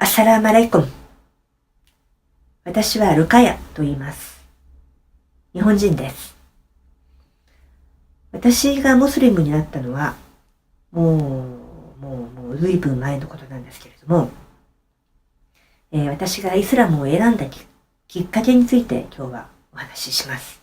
アッサラームアライコン。私はルカヤと言います。日本人です。私がムスリムになったのは、もう随分前のことなんですけれども、私がイスラムを選んだきっかけについて今日はお話しします。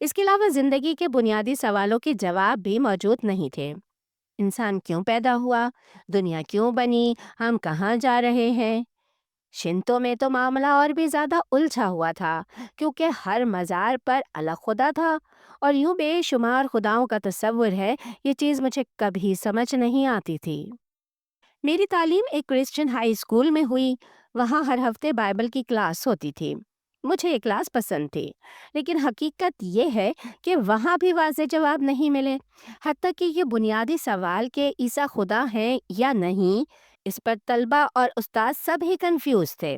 اس کے علاوہ زندگی کے بنیادی سوالوں کے جواب بھی موجود نہیں تھے۔ انسان کیوں پیدا ہوا؟ دنیا کیوں بنی؟ ہم کہاں جا رہے ہیں؟ شنتو میں تو معاملہ اور بھی زیادہ الجھا ہوا تھا، کیونکہ ہر مزار پر الگ خدا تھا اور یوں بے شمار خداؤں کا تصور ہے، یہ چیز مجھے کبھی سمجھ نہیں آتی تھی۔ میری تعلیم ایک کرسچن ہائی اسکول میں ہوئی، وہاں ہر ہفتے بائبل کی کلاس ہوتی تھی۔ مجھے یہ کلاس پسند تھی، لیکن حقیقت یہ ہے کہ وہاں بھی واضح جواب نہیں ملے، حتیٰ کہ یہ بنیادی سوال کہ عیسیٰ خدا ہے یا نہیں، اس پر طلبہ اور استاد سب ہی کنفیوز تھے۔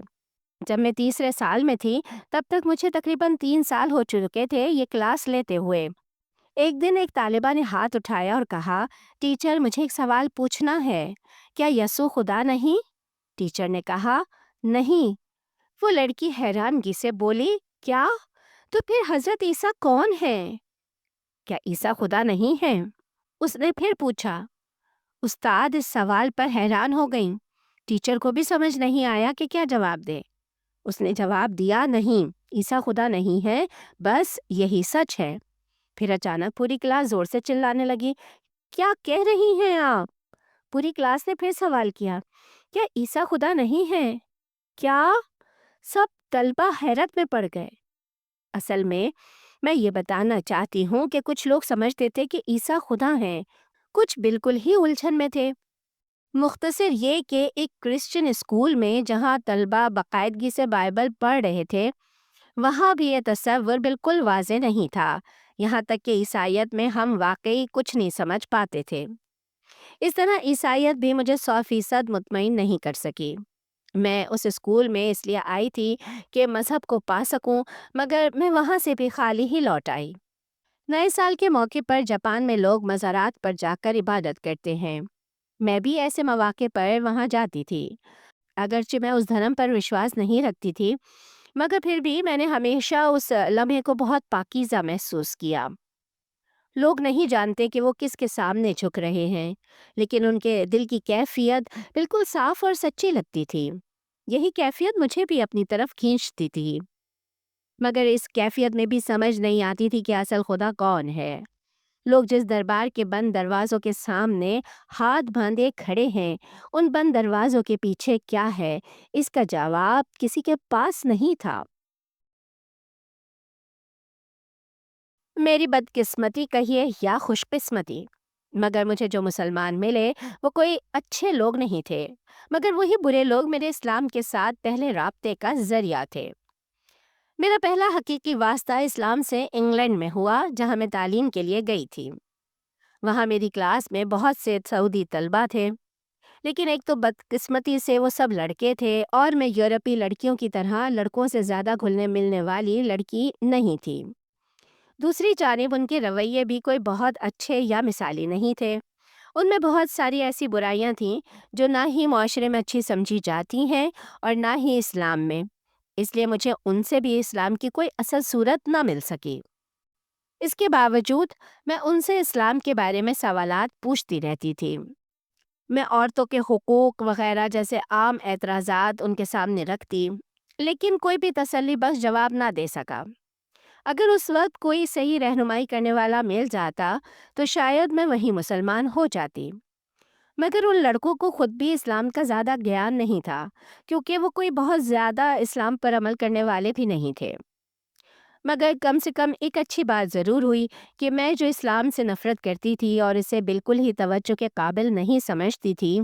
جب میں تیسرے سال میں تھی، تب تک مجھے تقریباً 3 سال ہو چکے تھے یہ کلاس لیتے ہوئے۔ ایک دن ایک طالبہ نے ہاتھ اٹھایا اور کہا، ٹیچر مجھے ایک سوال پوچھنا ہے، کیا یسوع خدا نہیں؟ ٹیچر نے کہا، نہیں۔ وہ لڑکی حیرانگی سے بولی، کیا؟ تو پھر حضرت عیسیٰ کون ہے؟ کیا عیسیٰ خدا نہیں ہے؟ اس نے پھر پوچھا۔ استاد اس سوال پر حیران ہو گئیں۔ ٹیچر کو بھی سمجھ نہیں آیا کہ کیا جواب دے۔ اس نے جواب دیا، نہیں، عیسیٰ خدا نہیں ہے، بس یہی سچ ہے۔ پھر اچانک پوری کلاس زور سے چلانے لگی، کیا کہہ رہی ہیں آپ؟ پوری کلاس نے پھر سوال کیا، کیا عیسیٰ خدا نہیں ہے؟ کیا؟ سب طلبہ حیرت میں پڑ گئے۔ اصل میں یہ بتانا چاہتی ہوں کہ کچھ لوگ سمجھتے تھے کہ عیسیٰ خدا ہیں، کچھ بالکل ہی الجھن میں تھے۔ مختصر یہ کہ ایک کرسچن اسکول میں جہاں طلبہ باقاعدگی سے بائبل پڑھ رہے تھے، وہاں بھی یہ تصور بالکل واضح نہیں تھا، یہاں تک کہ عیسائیت میں ہم واقعی کچھ نہیں سمجھ پاتے تھے۔ اس طرح عیسائیت بھی مجھے 100% مطمئن نہیں کر سکی۔ میں اس اسکول میں اس لیے آئی تھی کہ مذہب کو پا سکوں، مگر میں وہاں سے بھی خالی ہی لوٹ آئی۔ نئے سال کے موقع پر جاپان میں لوگ مزارات پر جا کر عبادت کرتے ہیں۔ میں بھی ایسے مواقع پر وہاں جاتی تھی۔ اگرچہ میں اس دھرم پر وشواس نہیں رکھتی تھی، مگر پھر بھی میں نے ہمیشہ اس لمحے کو بہت پاکیزہ محسوس کیا۔ لوگ نہیں جانتے کہ وہ کس کے سامنے جھک رہے ہیں، لیکن ان کے دل کی کیفیت بالکل صاف اور سچی لگتی تھی۔ یہی کیفیت مجھے بھی اپنی طرف کھینچتی تھی، مگر اس کیفیت میں بھی سمجھ نہیں آتی تھی کہ اصل خدا کون ہے۔ لوگ جس دربار کے بند دروازوں کے سامنے ہاتھ باندھے کھڑے ہیں، ان بند دروازوں کے پیچھے کیا ہے، اس کا جواب کسی کے پاس نہیں تھا۔ میری بدقسمتی کہیے یا خوش قسمتی، مگر مجھے جو مسلمان ملے وہ کوئی اچھے لوگ نہیں تھے، مگر وہی برے لوگ میرے اسلام کے ساتھ پہلے رابطے کا ذریعہ تھے۔ میرا پہلا حقیقی واسطہ اسلام سے انگلینڈ میں ہوا، جہاں میں تعلیم کے لیے گئی تھی۔ وہاں میری کلاس میں بہت سے سعودی طلبہ تھے، لیکن ایک تو بدقسمتی سے وہ سب لڑکے تھے اور میں یورپی لڑکیوں کی طرح لڑکوں سے زیادہ گھلنے ملنے والی لڑکی نہیں تھی۔ دوسری جانب ان کے رویے بھی کوئی بہت اچھے یا مثالی نہیں تھے۔ ان میں بہت ساری ایسی برائیاں تھیں جو نہ ہی معاشرے میں اچھی سمجھی جاتی ہیں اور نہ ہی اسلام میں، اس لیے مجھے ان سے بھی اسلام کی کوئی اصل صورت نہ مل سکی۔ اس کے باوجود میں ان سے اسلام کے بارے میں سوالات پوچھتی رہتی تھی۔ میں عورتوں کے حقوق وغیرہ جیسے عام اعتراضات ان کے سامنے رکھتی، لیکن کوئی بھی تسلی بخش جواب نہ دے سکا۔ اگر اس وقت کوئی صحیح رہنمائی کرنے والا مل جاتا تو شاید میں وہی مسلمان ہو جاتی، مگر ان لڑکوں کو خود بھی اسلام کا زیادہ گیان نہیں تھا، کیونکہ وہ کوئی بہت زیادہ اسلام پر عمل کرنے والے بھی نہیں تھے۔ مگر کم سے کم ایک اچھی بات ضرور ہوئی کہ میں جو اسلام سے نفرت کرتی تھی اور اسے بالکل ہی توجہ کے قابل نہیں سمجھتی تھی،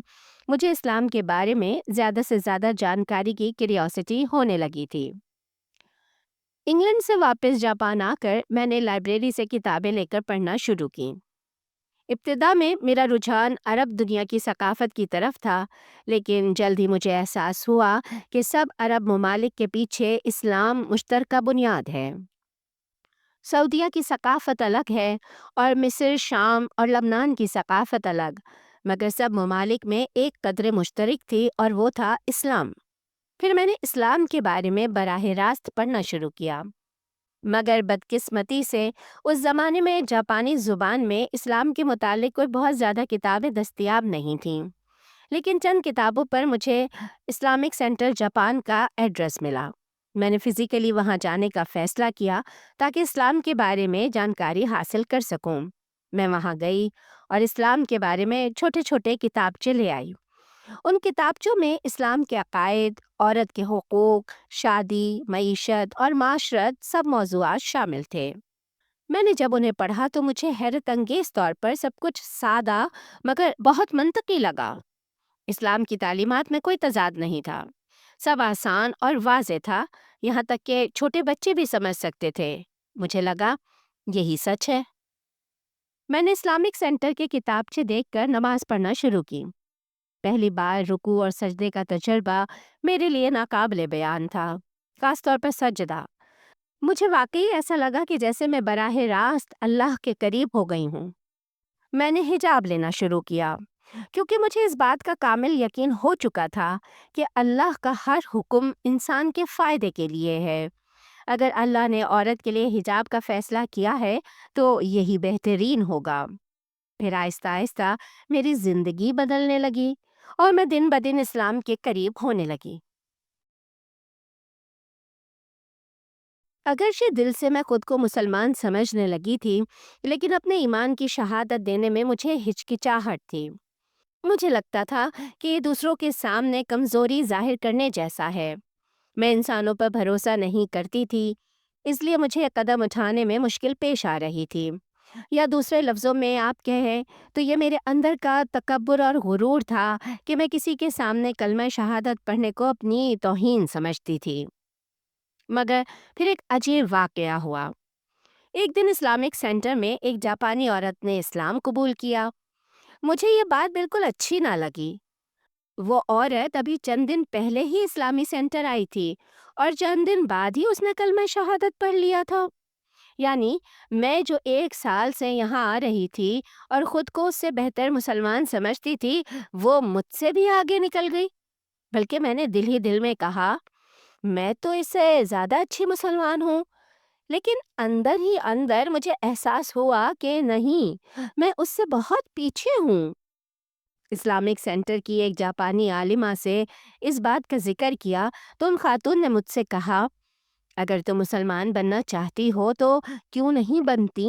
مجھے اسلام کے بارے میں زیادہ سے زیادہ جانکاری کی کیوریوسٹی ہونے لگی تھی۔ انگلینڈ سے واپس جاپان آ کر میں نے لائبریری سے کتابیں لے کر پڑھنا شروع کی۔ ابتدا میں میرا رجحان عرب دنیا کی ثقافت کی طرف تھا، لیکن جلد ہی مجھے احساس ہوا کہ سب عرب ممالک کے پیچھے اسلام مشترکہ بنیاد ہے۔ سعودیہ کی ثقافت الگ ہے اور مصر، شام اور لبنان کی ثقافت الگ، مگر سب ممالک میں ایک قدر مشترک تھی اور وہ تھا اسلام۔ پھر میں نے اسلام کے بارے میں براہ راست پڑھنا شروع کیا، مگر بدقسمتی سے اس زمانے میں جاپانی زبان میں اسلام کے متعلق کوئی بہت زیادہ کتابیں دستیاب نہیں تھیں، لیکن چند کتابوں پر مجھے اسلامک سینٹر جاپان کا ایڈریس ملا۔ میں نے فزیکلی وہاں جانے کا فیصلہ کیا تاکہ اسلام کے بارے میں جانکاری حاصل کر سکوں۔ میں وہاں گئی اور اسلام کے بارے میں چھوٹے چھوٹے کتابچے لے آئی۔ ان کتابچوں میں اسلام کے عقائد، عورت کے حقوق، شادی، معیشت اور معاشرت سب موضوعات شامل تھے۔ میں نے جب انہیں پڑھا تو مجھے حیرت انگیز طور پر سب کچھ سادہ مگر بہت منطقی لگا۔ اسلام کی تعلیمات میں کوئی تضاد نہیں تھا، سب آسان اور واضح تھا، یہاں تک کہ چھوٹے بچے بھی سمجھ سکتے تھے۔ مجھے لگا یہی سچ ہے۔ میں نے اسلامک سینٹر کے کتابچے دیکھ کر نماز پڑھنا شروع کی۔ پہلی بار رکوع اور سجدے کا تجربہ میرے لیے ناقابل بیان تھا، خاص طور پر سجدہ۔ مجھے واقعی ایسا لگا کہ جیسے میں براہ راست اللہ کے قریب ہو گئی ہوں۔ میں نے حجاب لینا شروع کیا کیونکہ مجھے اس بات کا کامل یقین ہو چکا تھا کہ اللہ کا ہر حکم انسان کے فائدے کے لیے ہے۔ اگر اللہ نے عورت کے لیے حجاب کا فیصلہ کیا ہے تو یہی بہترین ہوگا۔ پھر آہستہ آہستہ میری زندگی بدلنے لگی اور میں دن بدن اسلام کے قریب ہونے لگی۔ اگرچہ دل سے میں خود کو مسلمان سمجھنے لگی تھی، لیکن اپنے ایمان کی شہادت دینے میں مجھے ہچکچاہٹ تھی۔ مجھے لگتا تھا کہ یہ دوسروں کے سامنے کمزوری ظاہر کرنے جیسا ہے۔ میں انسانوں پر بھروسہ نہیں کرتی تھی، اس لیے مجھے قدم اٹھانے میں مشکل پیش آ رہی تھی۔ یا دوسرے لفظوں میں آپ کہیں تو یہ میرے اندر کا تکبر اور غرور تھا کہ میں کسی کے سامنے کلمہ شہادت پڑھنے کو اپنی توہین سمجھتی تھی۔ مگر پھر ایک عجیب واقعہ ہوا۔ ایک دن اسلامک سینٹر میں ایک جاپانی عورت نے اسلام قبول کیا۔ مجھے یہ بات بالکل اچھی نہ لگی۔ وہ عورت ابھی چند دن پہلے ہی اسلامی سینٹر آئی تھی اور چند دن بعد ہی اس نے کلمہ شہادت پڑھ لیا تھا۔ یعنی میں جو 1 سال سے یہاں آ رہی تھی اور خود کو اس سے بہتر مسلمان سمجھتی تھی، وہ مجھ سے بھی آگے نکل گئی۔ بلکہ میں نے دل ہی دل میں کہا، میں تو اس سے زیادہ اچھی مسلمان ہوں۔ لیکن اندر ہی اندر مجھے احساس ہوا کہ نہیں، میں اس سے بہت پیچھے ہوں۔ اسلامک سینٹر کی ایک جاپانی عالمہ سے اس بات کا ذکر کیا تو ان خاتون نے مجھ سے کہا، اگر تم مسلمان بننا چاہتی ہو تو کیوں نہیں بنتی؟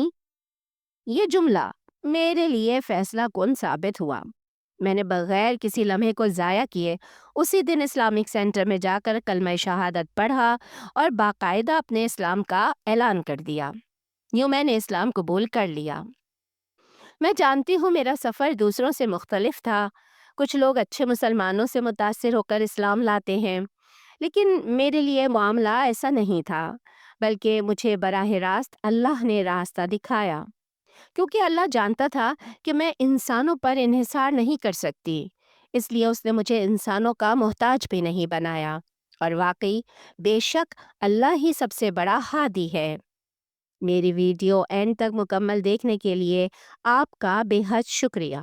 یہ جملہ میرے لیے فیصلہ کن ثابت ہوا۔ میں نے بغیر کسی لمحے کو ضائع کیے اسی دن اسلامک سینٹر میں جا کر کلمہ شہادت پڑھا اور باقاعدہ اپنے اسلام کا اعلان کر دیا۔ یوں میں نے اسلام قبول کر لیا۔ میں جانتی ہوں میرا سفر دوسروں سے مختلف تھا۔ کچھ لوگ اچھے مسلمانوں سے متاثر ہو کر اسلام لاتے ہیں، لیکن میرے لیے معاملہ ایسا نہیں تھا، بلکہ مجھے براہ راست اللہ نے راستہ دکھایا، کیونکہ اللہ جانتا تھا کہ میں انسانوں پر انحصار نہیں کر سکتی، اس لیے اس نے مجھے انسانوں کا محتاج بھی نہیں بنایا۔ اور واقعی بے شک اللہ ہی سب سے بڑا ہادی ہے۔ میری ویڈیو اینڈ تک مکمل دیکھنے کے لیے آپ کا بے حد شکریہ۔